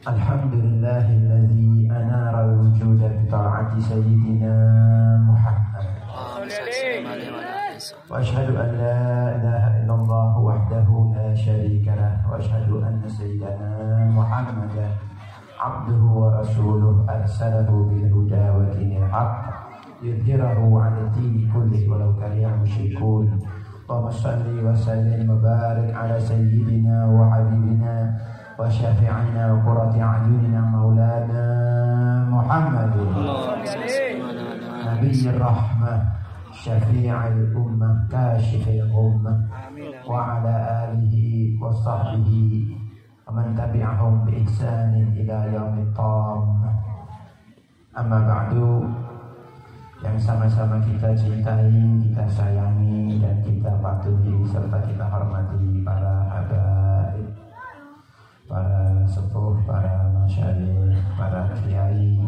Alhamdulillahilladzi anara al-wujuda bi ta'ati sayyidina Muhammad. Wa asyhadu an la ilaha illallah wahdahu la syarika lah wa asyhadu anna sayyidana Muhammadan abduhu wa rasuluh arsalahu bil huda wa dinil haqq yudhhirahu 'ala dini kulli walau karihal musyrikun. Allahumma shalli wa sallim wa barik ala sayyidina wa habibina wa syafi'ina wa qurrati a'yunina maulana Muhammadin Nabiyyir rahmah syafi'il ummah kashifil ummah wa ala alihi wa sahbihi wa man tabi'ahum bi ihsanin ila yaumit tammah. Amma ba'du, yang sama-sama kita cintai, kita sayangi, dan kita patuhi serta kita hormati para habaib, para sepuh, para masyayikh, para kiai,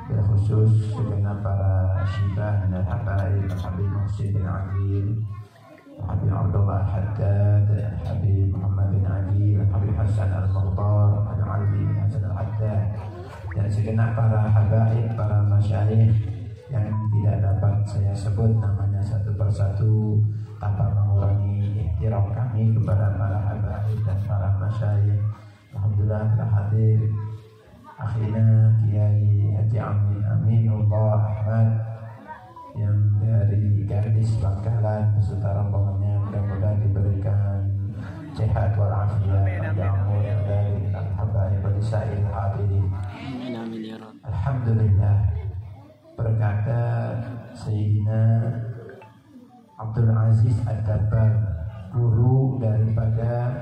berkhusus segenap para syibah dan habaib, Habib Muhsin bin Adil, Habib Abdullah Haddad, Habib Muhammad bin Adil, Habib Hasan Al-Mukhtar, Habib Ali bin Hasan Al-Haddad, dan segenap para habaib, para masyayikh yang tidak dapat saya sebut namanya satu persatu tanpa mengurangi ihtiram kami kepada para habaib dan para masyayikh. Alhamdulillah telah hadir akhirnya Kiai Haji Aminullah Ahmad yang dari Gadis Bangkalan beserta rombongannya, mudah-mudahan diberikan sehat walafiat panjang umur dari al-habaib wa lisail hadirin. Alhamdulillah, berkata Sayyidina Abdul Aziz Ad-Dabbar, guru daripada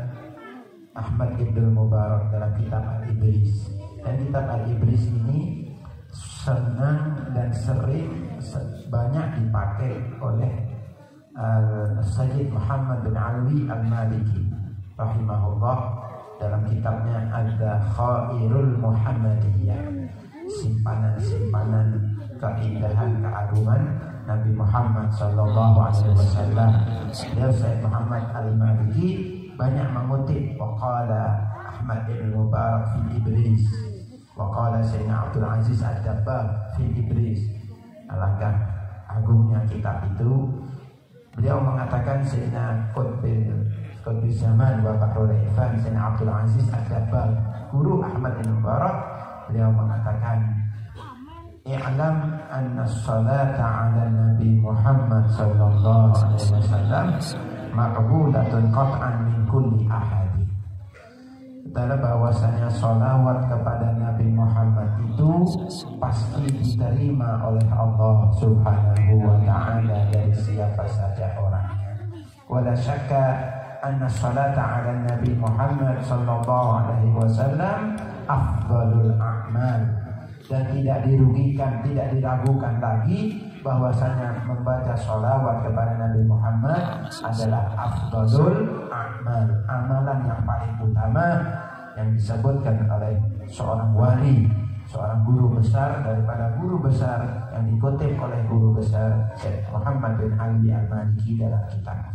Ahmad Ibn Mubarak dalam kitab Al-Ibris. Dan kitab Al-Ibris ini senang dan sering banyak dipakai oleh Sayyid Muhammad bin Alwi Al-Maliki rahimahullah dalam kitabnya Al-Khairul Muhammadiyah, simpanan-simpanan keindahan keagungan Nabi Muhammad sallallahu alaihi wasallam. Beliau Sayyid Muhammad Al-Maliki banyak mengutip waqala Ahmad bin Mubarak fi Ibris, waqala Sayyidina Abdul Aziz Ad-Dabbar fi Ibris. Alangkah agungnya kitab itu. Beliau mengatakan Sayyidina Qutbi Zaman wa Bahrul Irfan Sayyidina Abdul Aziz Ad-Dabbar, guru Ahmad bin Mubarak, beliau mengatakan i'lam anna as-salata 'ala Nabi Muhammad sallallahu alaihi wasallam maqbulatun qat'an min kulli ahadi. Adalah bahwasanya sholawat kepada Nabi Muhammad itu pasti diterima oleh Allah Subhanahu wa ta'ala dari siapa saja orangnya. Wala syakka anna salata 'ala Nabi Muhammad sallallahu alaihi wasallam afdalul a'mal. Dan tidak dirugikan, tidak diragukan lagi bahwasanya membaca sholawat kepada Nabi Muhammad adalah afdalul a'mal, amalan yang paling utama yang disebutkan oleh seorang wali, seorang guru besar daripada guru besar yang dikutip oleh guru besar Syekh Muhammad bin Ali Al-Maliki dalam kitab.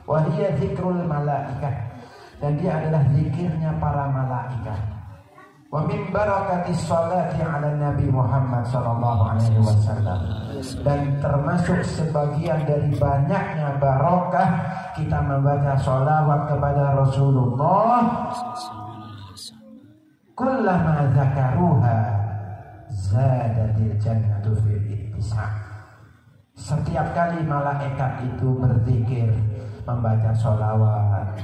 Wa hiya zikrul malaikah, dan dia adalah zikirnya para malaikat. Wa min barakatis sholati 'ala Nabi Muhammad sallallahu alaihi wasallam, dan termasuk sebagian dari banyaknya barakah kita membaca sholawat kepada Rasulullah. Kullama zakaruha zadatil jannatu fil ittisa'. Setiap kali malaikat itu berzikir membaca sholawat,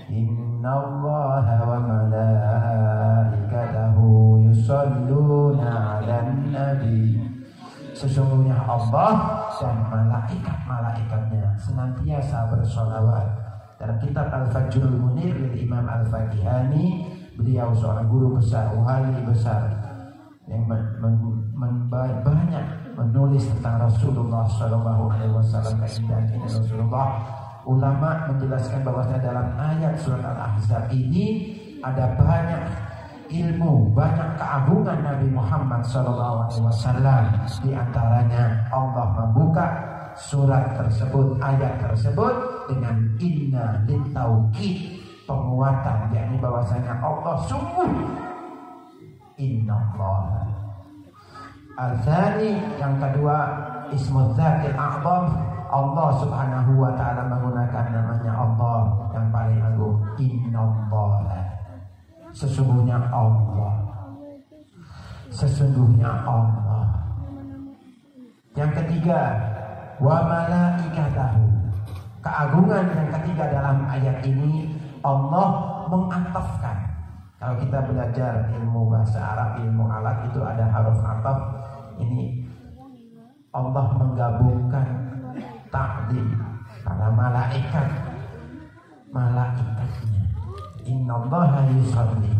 innallaha wa malaikatahu yusholluna 'alan nabi, sesungguhnya Allah dan malaikat-malaikatnya senantiasa bersolawat. Dalam kitab Al-Fajrul Munir dari Imam Al-Fakihani, beliau seorang guru besar, wali besar yang banyak menulis tentang Rasulullah Sallallahu Alaihi Wasallam, keindahan Rasulullah. Ulama menjelaskan bahwasanya dalam ayat surat Al-Ahzab ini ada banyak ilmu, banyak keagungan Nabi Muhammad SAW. Di antaranya Allah membuka surat tersebut, ayat tersebut dengan inna litaukid, penguatan, yakni bahwasanya Allah sungguh Innallaha. Al-thani, yang kedua, ismu dzatil a'zam. Allah subhanahu wa ta'ala menggunakan namanya Allah yang paling agung. Innallaha. Sesungguhnya Allah. Sesungguhnya Allah. Yang ketiga, wa malaikatahu. Keagungan yang ketiga dalam ayat ini, Allah mengatafkan. Kalau kita belajar ilmu bahasa Arab, ilmu alat, itu ada haruf ataf. Ini Allah menggabungkan ta'dil pada malaikatnya. Innallaha yusalli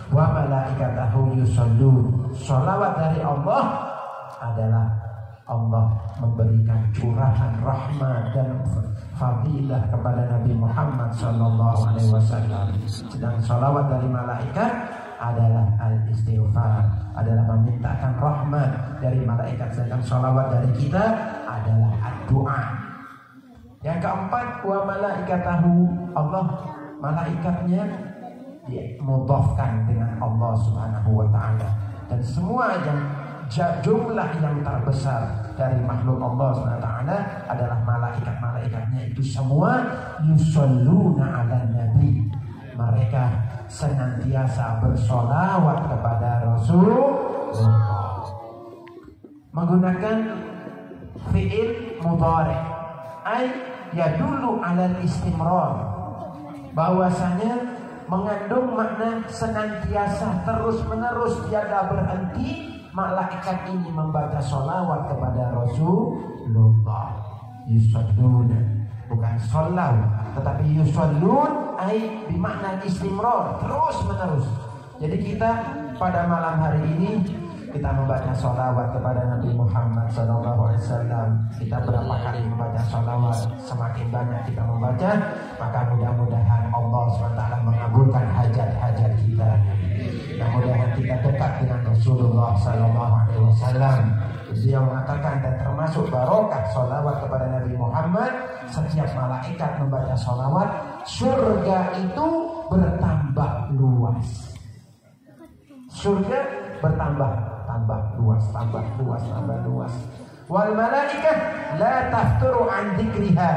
wa malaikatahu yusallun. Sholawat dari Allah adalah Allah memberikan curahan rahmat dan fadilah kepada Nabi Muhammad SAW. Sedang sholawat dari malaikat adalah al-istighfar, adalah memintakan rahmat dari malaikat. Sedangkan sholawat dari kita adalah doa. Yang keempat, wa malaikatahu, Allah malaikatnya dimudhafkan dengan Allah Subhanahu wa ta'ala. Dan semua yang jumlah yang terbesar dari makhluk Allah Subhanahu wa ta'ala adalah malaikat-malaikatnya. Itu semua yusalluna ala nabi. Mereka senantiasa bersolawat kepada Rasulullah menggunakan fi'il mudhari, ay yadullu ala istimrar, bahwasanya mengandung makna senantiasa, terus menerus, tiada berhenti. Malaikat ini membaca sholawat kepada Rasulullah. Yusalluna, bukan shollaw, tetapi yusallun ay bimakna istimrar, terus menerus. Jadi kita pada malam hari ini kita membaca sholawat kepada Nabi Muhammad SAW. Kita berapa kali membaca sholawat? Semakin banyak kita membaca, maka mudah-mudahan Allah SWT mengabulkan hajat-hajat kita. Mudah-mudahan kita dekat dengan Rasulullah SAW. Dia mengatakan, dan termasuk barokah sholawat kepada Nabi Muhammad, setiap malaikat membaca sholawat, surga itu bertambah luas. Surga bertambah luas. Wal malaikah la tafturu an dzikriha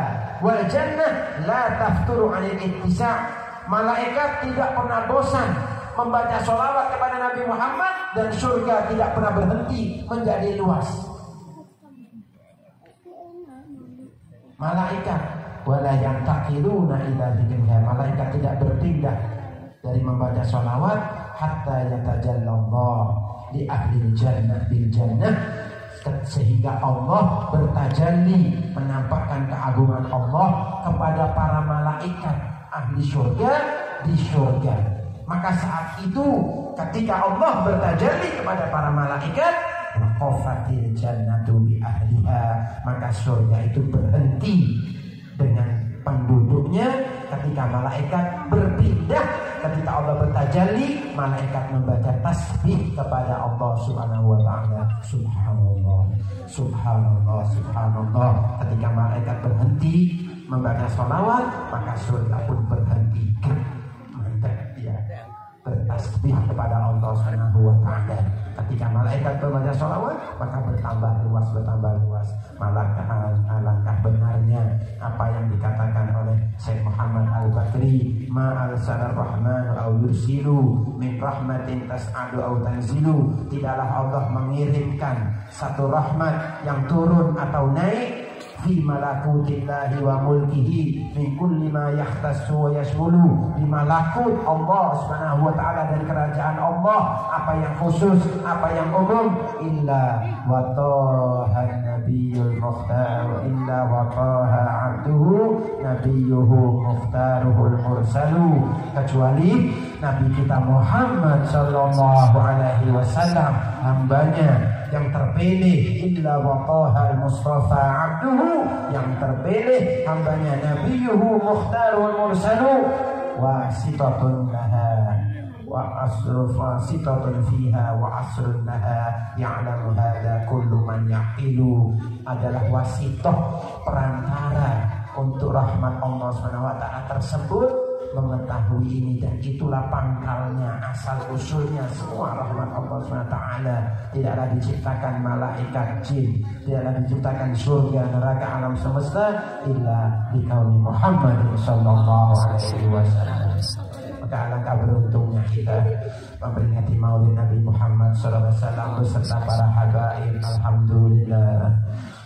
wal jannah la tafturu anil ittisa'. Malaikat tidak pernah bosan membaca sholawat kepada Nabi Muhammad, dan surga tidak pernah berhenti menjadi luas. Malaikat wala yantaqiluna ila dzikriha. Malaikat tidak berpindah dari membaca sholawat hatta yatajallallah di ahli jannah bil jannah, sehingga Allah bertajalli, menampakkan keagungan Allah kepada para malaikat ahli surga di surga. Maka saat itu ketika Allah bertajalli kepada para malaikat, waqafatil jannatu bi ahliha, maka surga itu berhenti dengan penduduknya. Ketika malaikat berpindah, ketika Allah bertajalli, malaikat membaca tasbih kepada Allah Subhanahu wa ta'ala. Subhanallah, subhanallah, subhanallah. Ketika malaikat berhenti membaca sholawat, maka surga pun berhenti. Mantap, ya. Bertasbih kepada Allah Subhanahu wa ta'ala. Ketika malaikat membaca sholawat, maka bertambah luas. Alangkah benarnya apa yang dikatakan oleh Syekh Muhammad Al-Bakri, ma'al sanar rahman au yursilu min rahmatin tas'adu au tanzilu. Tidaklah Allah mengirimkan satu rahmat yang turun atau naik fi malakutillahi wa mulkihi min kulli ma yahtassu wa yashmulu. Di malakut Allah Subhanahu wa ta'ala dan kerajaan Allah, apa yang khusus, apa yang umum, illa wa taha nabiyul mukhtar wa illa wa taha abduhu nabiyuhu mukhtaruhul mursalu. Kecuali Nabi kita Muhammad sallallahu alaihi wasallam, hambanya yang terpilih, illa wa taha al-mustafa abduhu, yang terpilih hambanya nabiyuhu mukhtarul mursalu, wasitatun laha wa asru fasitatun fiha wa asrun laha ya'lamu hadha kullu man yaqilu. Adalah wasitoh, perantara untuk rahmat Allah SWT tersebut mengetahui ini, dan itulah pangkalnya, asal usulnya semua rahmat Allah SWT. Tidaklah diciptakan malaikat, jin, tidaklah diciptakan surga, neraka, alam semesta illa dikauni Muhammad sallallahu alaihi wasallam. Maka alangkah beruntungnya kita memperingati Maulid Nabi Muhammad sallallahu alaihi wasallam beserta para habaib. Alhamdulillah,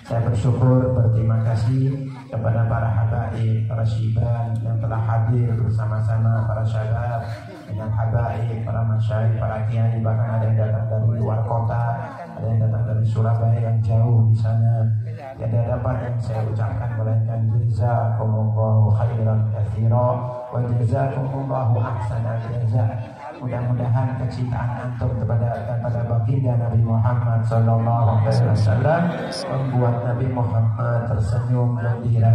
saya bersyukur, berterima kasih kepada para habaib, para syiban yang telah hadir bersama-sama, para syabab dengan habaib, para masyayikh, para kiai, bahkan ada yang datang dari luar kota, ada yang datang dari Surabaya yang jauh di sana. Tiada dapat yang saya ucapkan melainkan jazakumullahu khairan katsira wa jazakumullahu ahsanal jazaa. Mudah-mudahan kecintaan antum kepada baginda Nabi Muhammad sallallahu alaihi wasallam membuat Nabi Muhammad tersenyum gembira,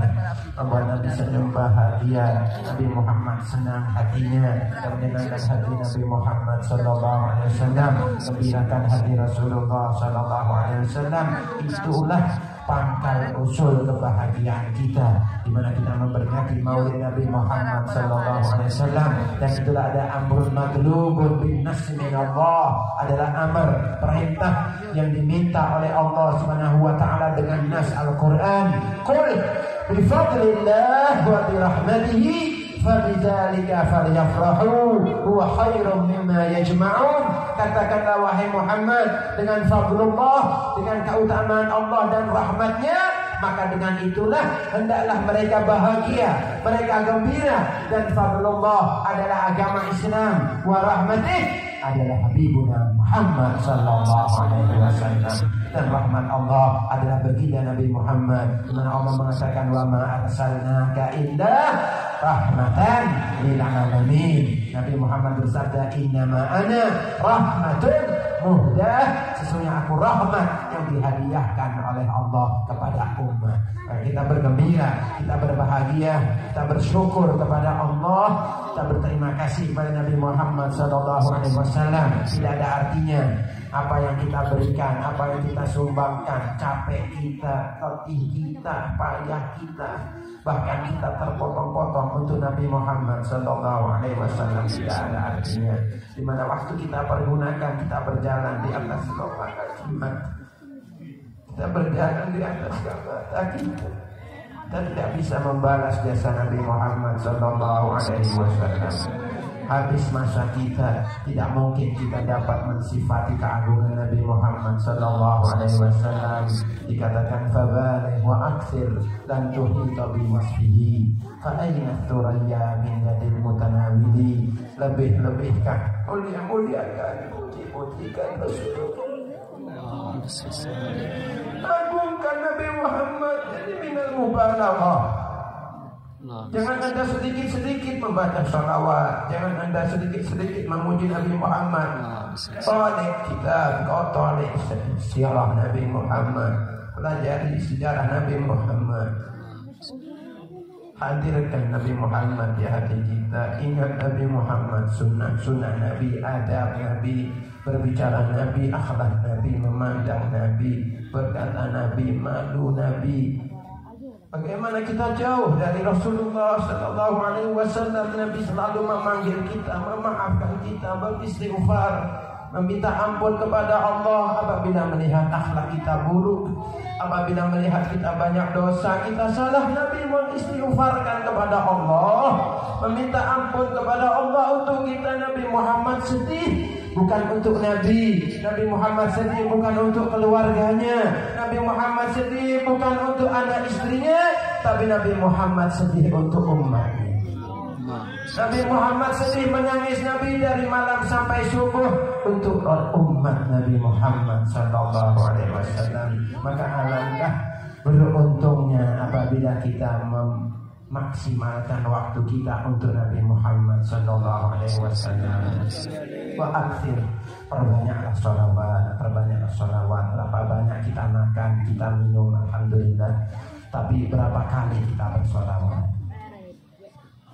membuat Nabi senyum bahagia, Nabi Muhammad senang hatinya, dan menyenangkan hati Nabi Muhammad sallallahu alaihi wasallam, gembirakan hati Rasulullah sallallahu alaihi wasallam. Itulah pangkal usul kebahagiaan kita, di mana kita memperingati Maulid Nabi Muhammad sallallahu alaihi wasallam. Dan itulah ada amrun matlubun bin nassi min Allah, adalah amar, perintah yang diminta oleh Allah Subhanahu wa taala dengan nas Al-Qur'an. Qul bi fadlillah wa bi rahmatihi fabidzalika falyafrahu huwa khairum mimma yajma'un. Katakanlah wahai Muhammad, dengan fadlullah, dengan keutamaan Allah dan rahmatnya, maka dengan itulah hendaklah mereka bahagia, mereka gembira. Dan fadlullah adalah agama Islam, wa rahmatih adalah Habibuna Muhammad sallallahu alaihi wasallam. Dan rahmat Allah adalah baginda Nabi Muhammad, di mana Allah mengatakan wa ma arsalnaka illa rahmatan lil alamin. Nabi Muhammad bersabda, innama ana rahmatun muhdah, sesungguhnya aku rahmat yang dihadiahkan oleh Allah kepada umat. Kita bergembira, kita berbahagia, kita bersyukur kepada Allah, kita berterima kasih kepada Nabi Muhammad sallallahu alaihi wasallam. Tidak ada artinya apa yang kita berikan, apa yang kita sumbangkan, capek kita, letih kita, payah kita, bahkan kita terpotong-potong untuk Nabi Muhammad sallallahu alaihi wasallam. Tidak ada artinya. Di mana waktu kita pergunakan, kita berjalan di atas lubang jimat, kita berjalan di atas kata kita, kita tidak bisa membalas jasa Nabi Muhammad sallallahu alaihi wasallam. Habis masa kita, tidak mungkin kita dapat mensifati keagungan Nabi Muhammad sallallahu alaihi wasallam. Dikatakan fabaligh wa aktsir lan tuhita bi wasfihi fa ayna thuraya min yadil mutanawili. Lebih-lebihkan, mulia-muliakan, puji-pujikan Rasulullah, agungkan Nabi Muhammad. Jadi minal mubalaghah. Jangan anda sedikit-sedikit membaca salawat, jangan anda sedikit-sedikit memuji Nabi Muhammad. Talik kitab, kau talik sirah Nabi Muhammad, pelajari sejarah Nabi Muhammad, hadirkan Nabi Muhammad di hati kita. Ingat Nabi Muhammad, sunnah Nabi, adab Nabi, berbicara Nabi, akhlak Nabi, memandang Nabi, berkata Nabi, malu Nabi. Bagaimana kita jauh dari Rasulullah sallallahu alaihi wasallam. Nabi selalu memanggil kita, memaafkan kita, beristighfar, meminta ampun kepada Allah apabila melihat akhlak kita buruk, apabila melihat kita banyak dosa, kita salah. Nabi mengistighfarkan kepada Allah, meminta ampun kepada Allah untuk kita. Nabi Muhammad sedih, bukan untuk Nabi. Nabi Muhammad sedih bukan untuk keluarganya. Nabi Muhammad sedih bukan untuk anak istrinya, tapi Nabi Muhammad sedih untuk umatnya. Nabi Muhammad sedih, menangis Nabi dari malam sampai subuh untuk umat Nabi Muhammad sallallahu alaihi wasallam. Maka alangkah beruntungnya apabila kita memaksimalkan waktu kita untuk Nabi Muhammad sallallahu alaihi wasallam. Wa aktsir, perbanyaklah sholawat, perbanyaklah sholawat. Berapa banyak kita makan, kita minum, alhamdulillah. Tapi berapa kali kita bersholawat?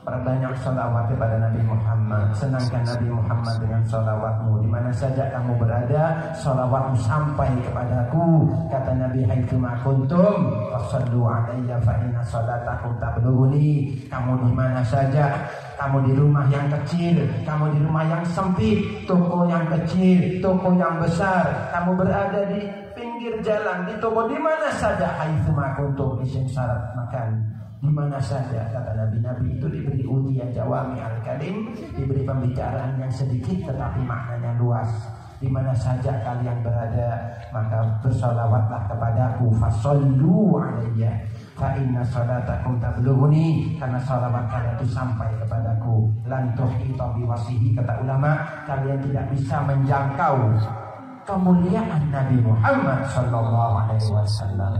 Perbanyak sholawat kepada Nabi Muhammad. Senangkan Nabi Muhammad dengan sholawatmu. Di mana saja kamu berada, sholawatmu sampai kepadaku. Kata Nabi, haitsuma kuntum fasallu alayya fa inna salatakum tablughuni. Kamu di mana saja, kamu di rumah yang kecil, kamu di rumah yang sempit, toko yang kecil, toko yang besar, kamu berada di pinggir jalan, di toko, di mana saja, haitsuma kuntum, isim syarat makan, di mana saja. Kata Nabi-Nabi itu diberi ujian jawami al-kalim, diberi pembicaraan yang sedikit tetapi maknanya luas. Di mana saja kalian berada, maka bersolawatlah kepadaku, fasollu alayya fa inna salatakum tablughuni, karena salawat kalian itu sampai kepadaku. Lan tuhita biwasihi, kata ulama, kalian tidak bisa menjangkau kemuliaan Nabi Muhammad sallallahu alaihi wasallam.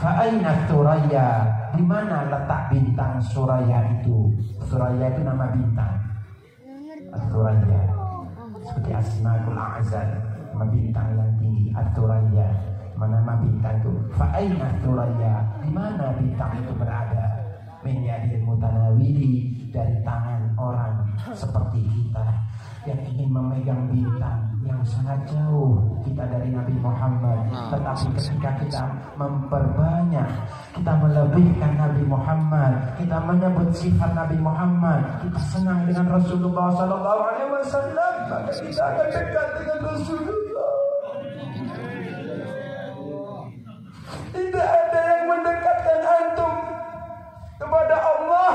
Fa aina Suraya, di mana letak bintang Suraya itu? Suraya itu nama bintang. Suraya seperti Asmaul A'zam, nama bintang yang tinggi. At-Turaya, nama bintang itu. Fa aina Turaya, di mana bintang itu berada? Min yadil mutanawili, dari tangan orang seperti kita yang ingin memegang bintang yang sangat jauh kita dari Nabi Muhammad. Tetapi ketika kita memperbanyak, kita melebihkan Nabi Muhammad, kita menyebut sifat Nabi Muhammad, kita senang dengan Rasulullah sallallahu alaihi wasallam, maka kita akan dekat dengan Rasulullah. Tidak ada yang mendekatkan antum kepada Allah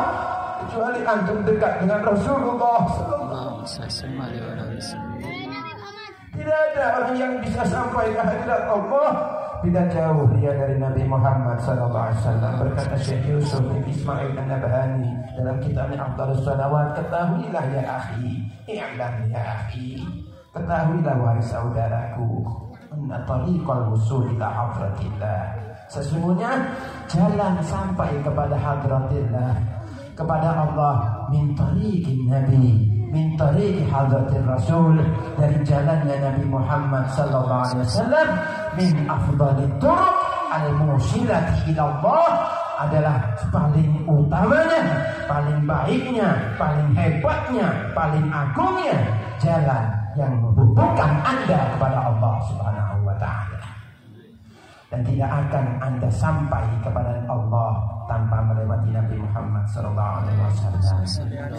kecuali antum dekat dengan Rasulullah sallallahu alaihi wasallam. Tidak ada orang yang bisa sampai ke hadirat Allah tidak jauh dia dari Nabi Muhammad sallallahu alaihi wasallam. Berkata Syekh Yusuf bin Ismail An-Nabhani dalam kitabnya Afdhalus Shalawat, ketahuilah ya akhi, i'lam ya akhi, ketahuilah wahai saudaraku, anna tariqal wusul ila hadratillah, sesungguhnya jalan sampai kepada hadratillah, kepada Allah, min tariqin nabi, min tariqi hadratir rasul, dari jalannya Nabi Muhammad sallallahu alaihi wasallam, min afdalit turuq al-musilati ila Allah, adalah paling utamanya, paling baiknya, paling hebatnya, paling agungnya jalan yang menghubungkan Anda kepada Allah Subhanahu wa taala. Dan tidak akan Anda sampai kepada Allah tanpa melewati Nabi Muhammad sallallahu alaihi wasallam.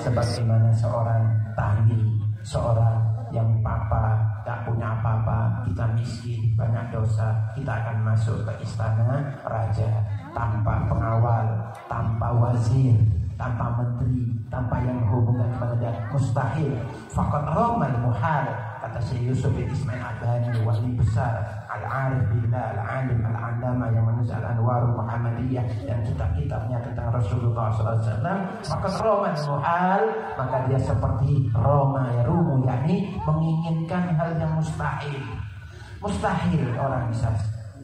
Sebagaimana seorang tani, seorang yang papa tak punya apa-apa, kita miskin, banyak dosa, kita akan masuk ke istana raja tanpa pengawal, tanpa wazir, tanpa menteri, tanpa yang menghubungkan kepada dia, mustahil. Faqad ramal muhal, kata Syekh Yusuf bin Ismail An-Nabhani, wali besar, al-arif billah, al-alim, al-allama yang menulis al-anwarul muhammadiyah dan kitab-kitabnya tentang Rasulullah SAW. Maka ramal muhal, maka dia seperti Roma ya rumu, yakni menginginkan hal yang mustahil. Mustahil orang bisa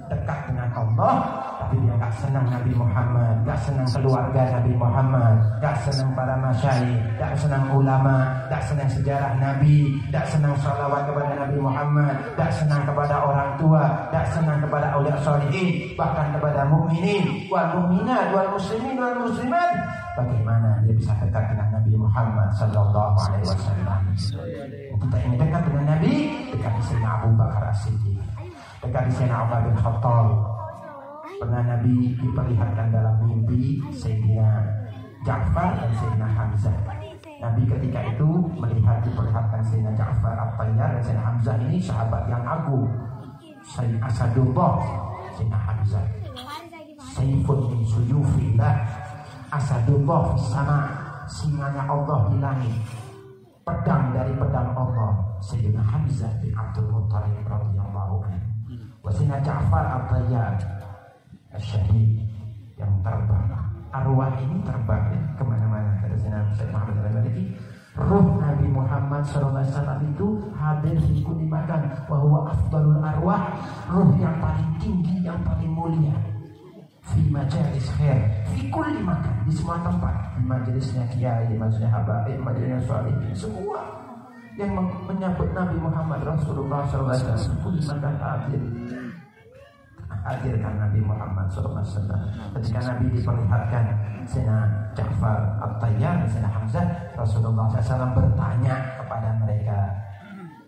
dekat dengan Allah tapi dia gak senang Nabi Muhammad, gak senang keluarga Nabi Muhammad, gak senang para masyayikh, gak senang ulama, gak senang sejarah Nabi, gak senang sholawat kepada Nabi Muhammad, gak senang kepada orang tua, gak senang kepada aulia sholihin, bahkan kepada mukminin wal mukminat wal muslimin wal muslimat. Bagaimana dia bisa dekat dengan Nabi Muhammad sallallahu alaihi wasallam? Kita ingin dekat dengan Nabi, dekat di Sayyidina Abu Bakar As-Siddiq, dekat di Sayyidina Umar bin Khattab. Pernah Nabi diperlihatkan dalam mimpi Sayyidina Ja'far dan Sayyidina Hamzah. Nabi ketika itu melihat diperlihatkan Sayyidina Ja'far At-Tayyar dan Sayyidina Hamzah, ini sahabat yang agung. Sayyidina Asadullah, Sayyidina Hamzah, Saifun min suyufillah, Asadullah sama, singanya Allah di langit, pedang dari pedang Allah. Sayyidina Hamzah bin Abdul Muttalib radhiyallahu anhu. Sayyidina Ja'far At-Tayyar Syahid yang terbang. Arwah ini terbang ya, kemana-mana. Kata Sayyidina Muhammad al-Maliki, ruh Nabi Muhammad SAW itu hadir di kulli makan, wa huwa afdalul arwah, ruh yang paling tinggi, yang paling mulia. Fi majalis khair, fi kulli makan, di semua tempat. Di majelisnya kiai, majelisnya habaib, majelisnya sholihin, semua yang menyambut Nabi Muhammad Rasulullah SAW kulli makan hadir. Hadirkan Nabi Muhammad SAW. Ketika Nabi diperlihatkan Sayyidina Ja'far At-Tayyar dan Sayyidina Hamzah, Rasulullah SAW bertanya kepada mereka,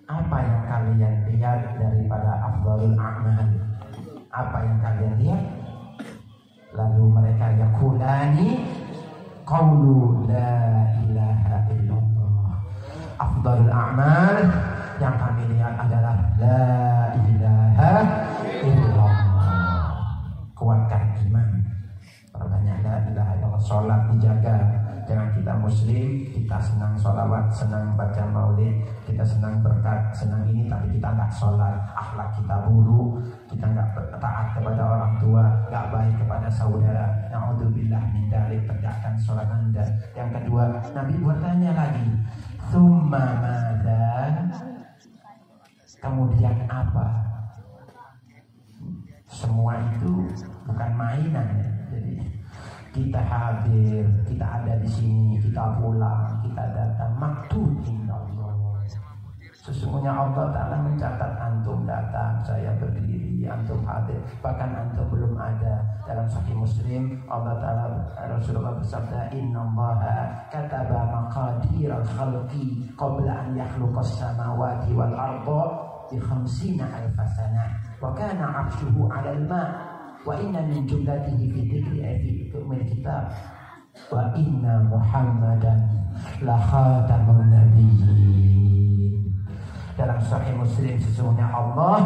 apa yang kalian lihat daripada afdhalul a'mal? Apa yang kalian lihat? Lalu mereka yaqulani qawlu la ilaha afdhalul a'mal yang kami lihat adalah la ilaha illallah. Kuatkan iman, perbanyak la ilaha illallah, sholat dijaga. Jangan kita muslim, kita senang sholawat, senang baca maulid, kita senang berkat, senang ini, tapi kita nggak sholat, akhlak kita buruk, kita nggak taat kepada orang tua, nggak baik kepada saudara. Na'udzubillah min dzalik, tegakkan sholat Anda. Yang kedua, Nabi bertanya lagi, tsumma madza? Kemudian apa? Semua itu bukan mainan ya. Jadi kita hadir, kita ada di sini, kita pulang, kita datang, maktubin Allah. Sesungguhnya Allah Ta'ala mencatat antum datang, saya berdiri, antum hadir, bahkan antum belum ada. Dalam Sahih Muslim, Allah Ta'ala, Rasulullah bersabda, innallaha kataba maqadiral khalqi qabla an yakhluqas samawati wal arda bi 50,000 sanah wa kana 'arshuhu 'alal ma'. Wa inna min jumlatihi fi dzikri fi umil kitab wa inna Muhammadan la khatamun nabiyyin. Dalam Sahih Muslim, sesungguhnya Allah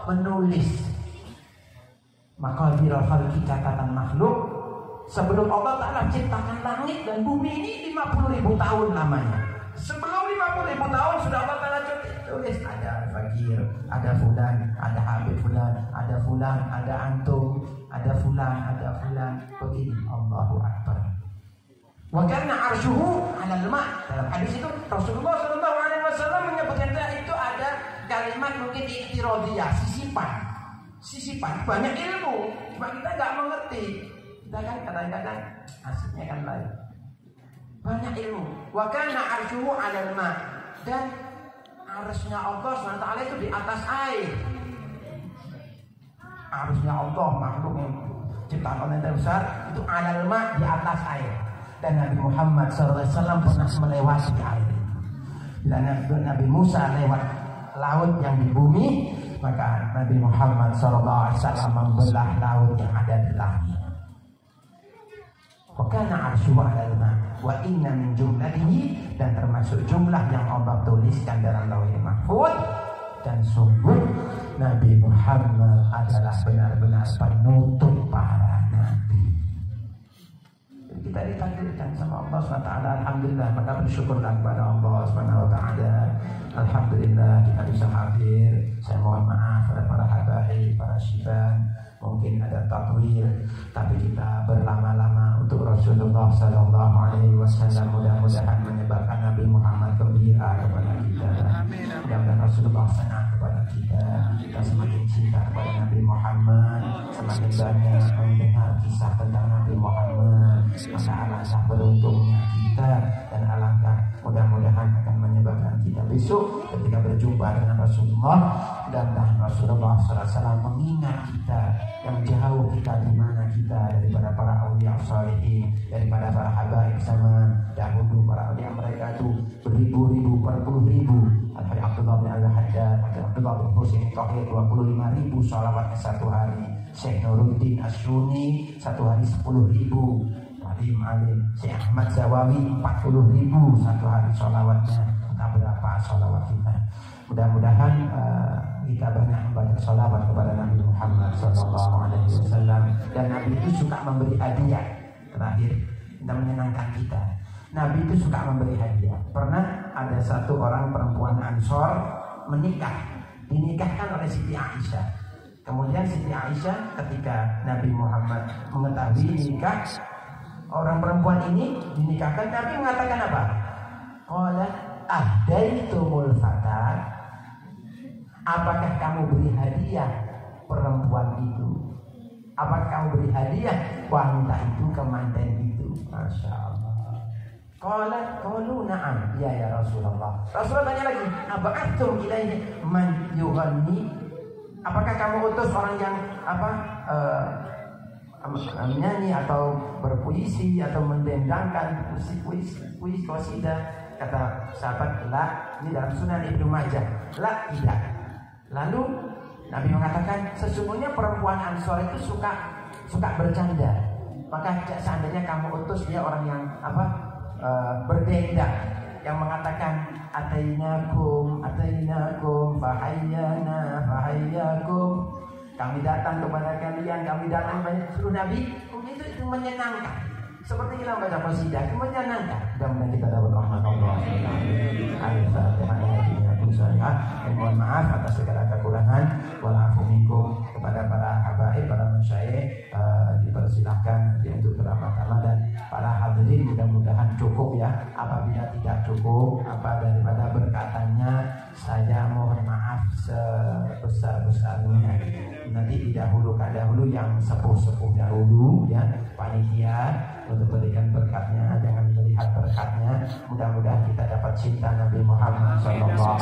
menulis maqadirul khalqi, catatan makhluk, sebelum Allah Ta'ala ciptakan langit dan bumi ini 50.000 tahun lamanya. Sebelum 50.000 tahun sudah Allah Ta'ala tulis, ada fakir, ada fulan, ada habib fulan, ada fulan, ada antum, ada fulan, ada fulan. Begini, Allahu Akbar. Wa kana arshuhu 'alal ma'. Dalam hadis itu Rasulullah SAW menyebutkan itu ada kalimat mungkin iktirodiyah, sisipan banyak ilmu, cuma kita nggak mengerti. Kita kan kadang-kadang asiknya kan lain. Banyak ilmu. Wa kana arshuhu 'alal ma', dan arusnya Allah SWT itu di atas air. Arusnya Allah, makhluk yang ciptaan Allah yang besar, itu 'alal ma', di atas air. Dan Nabi Muhammad SAW pernah melewati air. Bila Nabi Musa lewat laut yang di bumi, maka Nabi Muhammad SAW membelah laut yang ada di langit. Wa kana arshuhu 'alal ma'. Wa inna min jumlatihi, dan termasuk jumlah yang Allah tuliskan dalam Lauhul Mahfuz. Dan sungguh Nabi Muhammad adalah benar-benar penutup para nabi. Kita ditakdirkan sama Allah SWT. Alhamdulillah, maka bersyukurlah kepada Allah SWT. Alhamdulillah kita bisa hadir. Saya mohon maaf pada para habaib, para syibban, mungkin ada tatwil, tapi kita berlama-lama untuk Rasulullah Sallallahu Alaihi Wasallam. Mudah-mudahan menyebabkan Nabi Muhammad gembira kepada kita. Mudah-mudahan Rasulullah senang kepada kita. Kita semakin cinta kepada Nabi Muhammad, semakin banyak mendengar kisah tentang Nabi Muhammad, maka alangkah beruntungnya kita, dan alangkah mudah-mudahan akan menyebabkan kita besok ketika berjumpa dengan Rasulullah, dan Rasulullah SAW mengingat kita yang jauh, kita di mana kita daripada para awliya salihin, daripada para habaib zaman dahulu. Para awliya mereka itu beribu-ribu, berpuluh ribu. Al-Habib Abdullah bin Al-Haddad, Abdullah bin Husain Tahir 25.000 sholawatnya satu hari. Syekh Nuruddin Asyuni satu hari 10.000. Alim Syekh Ahmad Zawawi 40.000 satu hari sholawatnya. Maka berapa sholawat kita? Mudah-mudahan kita banyak membaca sholawat kepada Nabi Muhammad SAW. Dan Nabi itu suka memberi hadiah. Terakhir, kita menyenangkan kita. Nabi itu suka memberi hadiah. Pernah ada satu orang perempuan Ansor menikah, dinikahkan oleh Siti Aisyah. Kemudian Siti Aisyah ketika Nabi Muhammad mengetahui nikah orang perempuan ini dinikahkan, Nabi mengatakan apa? Qala ahdaitumul fatat. Apakah kamu beri hadiah perempuan itu? Apakah kamu beri hadiah wanita itu ke manten itu? Masya Allah. Qalu na'am, ya Rasulullah. Rasulullah tanya lagi, aba'atum ilaihi man yughanni? Apakah kamu utus orang yang menyanyi atau berpuisi atau mendendangkan puisi qasidah? Kata sahabat, la, ini dalam Sunan Ibnu Majah. La, tidak. Lalu Nabi mengatakan, sesungguhnya perempuan Ansor itu suka bercanda. Maka seandainya kamu utus dia orang yang berdendang. yang mengatakan atainakum fahayyakum, kami datang kepada kalian, kami datang kepada seluruh Nabi, itu menyenangkan. Seperti kita baca qasidah, itu menyenangkan. Mudah-mudahan kita dapat rahmat Allah. Mohon maaf atas segala kekurangan. Walafu minkum, kepada para habaib, para masyayikh, dipersilahkan untuk beramal dan para hadirin mudah-mudahan cukup ya. Apabila tidak cukup apa daripada berkatanya, saya mohon maaf sebesar-besarnya. Nanti dahulu yang sepuh-sepuh dahulu ya, panitia untuk berikan berkatnya, jangan melihat berkatnya. Mudah-mudahan kita dapat cinta Nabi Muhammad SAW.